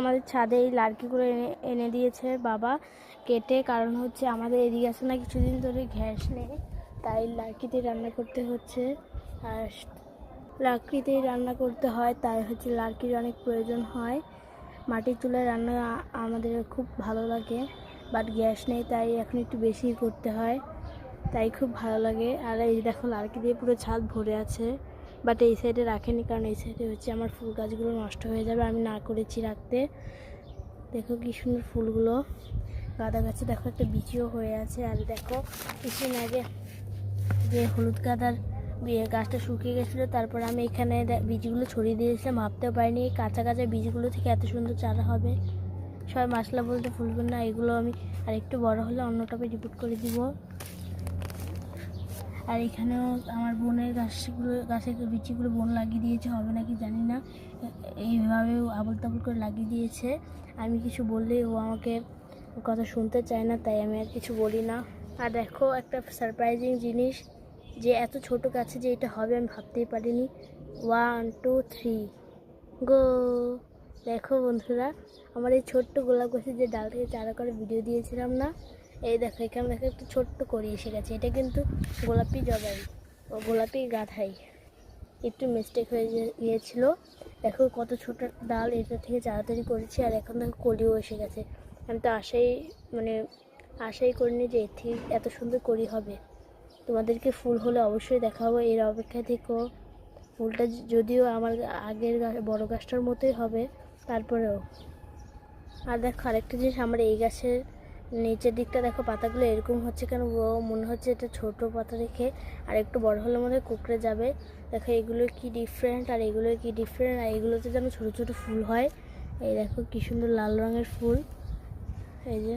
আমাদের ছাদে এই লার্কিগুলো এনে দিয়েছে বাবা কেটে, কারণ হচ্ছে আমাদের এদিকে আছে না কিছুদিন ধরে গ্যাস নেই, তাই লার্কিতে রান্না করতে হচ্ছে। আর লার্কিতেই রান্না করতে হয়, তাই হচ্ছে লার্কির অনেক প্রয়োজন হয়। মাটির চুলায় রান্না আমাদের খুব ভালো লাগে, বাট গ্যাস নেই তাই এখন একটু বেশি করতে হয়, তাই খুব ভালো লাগে। আর এই দেখো লার্কি দিয়ে পুরো ছাদ ভরে আছে, বাট এই সাইডে রাখেনি, কারণ এই সাইডে হচ্ছে আমার ফুল গাছগুলো নষ্ট হয়ে যাবে, আমি না করেছি রাখতে। দেখো কি সুন্দর ফুলগুলো, গাঁদা গাছে দেখো একটা বিচিও হয়ে আছে। আর দেখো কিছুদিন আগে যে হলুদ গাঁদার গাছটা শুকিয়ে গেছিলো, তারপর আমি এখানে বীজগুলো ছড়িয়ে দিয়েছিলাম, ভাবতেও পারিনি কাঁচা কাঁচা বীজগুলো থেকে এত সুন্দর চারা হবে। সবাই মাসলা বলতে ভুলবেন না, এগুলো আমি আর একটু বড় হলে অন্য টবে রিপোর্ট করে দিব। আর এখানেও আমার বোনের গাছের বিচিগুলো বোন লাগিয়ে দিয়েছে, হবে নাকি জানি না, এইভাবে আবল তাবল করে লাগিয়ে দিয়েছে। আমি কিছু বললেই ও আমাকে কথা শুনতে চায় না, তাই আমি আর কিছু বলি না। আর দেখো একটা সারপ্রাইজিং জিনিস, যে এত ছোট গাছে যে এটা হবে আমি ভাবতেই পারিনি। 1 2 3 গো! দেখো বন্ধুরা, আমার এই ছোট্ট গোলাপ গাছের যে ডাল থেকে চারা করে ভিডিও দিয়েছিলাম না, এই দেখো এখানে দেখো একটু ছোট্ট করে এসে গেছে। এটা কিন্তু গোলাপি জবাই ও গোলাপি গাঁথাই, একটু মিস্টেক হয়ে গিয়েছিল। দেখো কত ছোট ডাল, এটা থেকে চারা তৈরি করেছি, আর এখন দেখো কলিও এসে গেছে। আমি তো আশাই করিনি যে এর থেকে এত সুন্দর কলি হবে। তোমাদেরকে ফুল হলে অবশ্যই দেখাবো, এর অপেক্ষায় থেকো। ফুলটা যদিও আমার আগের বড় গাছটার মতোই হবে, তারপরেও। আর দেখো আরেকটা জিনিস, আমার এই গাছের নিচের দিকটা দেখো পাতাগুলো এরকম হচ্ছে কেন, মনে হচ্ছে এটা ছোট পাতা রেখে আর একটু বড় হলে মনে হয় কুঁকড়ে যাবে। দেখো এগুলো কি ডিফারেন্ট, আর এগুলো কি ডিফারেন্ট, আর এগুলোতে যেন ছোটো ছোটো ফুল হয়। এই দেখো কি সুন্দর লাল রঙের ফুল, এই যে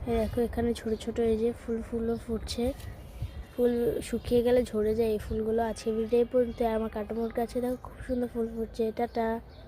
এই দেখো এখানে ছোট ছোট এই যে ফুলও ফুটছে। ফুল শুকিয়ে গেলে ঝরে যায় এই ফুলগুলো। আজকে ভিডিও পর্যন্ত। আমার কাটামোট গাছে দেখো খুব সুন্দর ফুল ফুটছে। টাটা।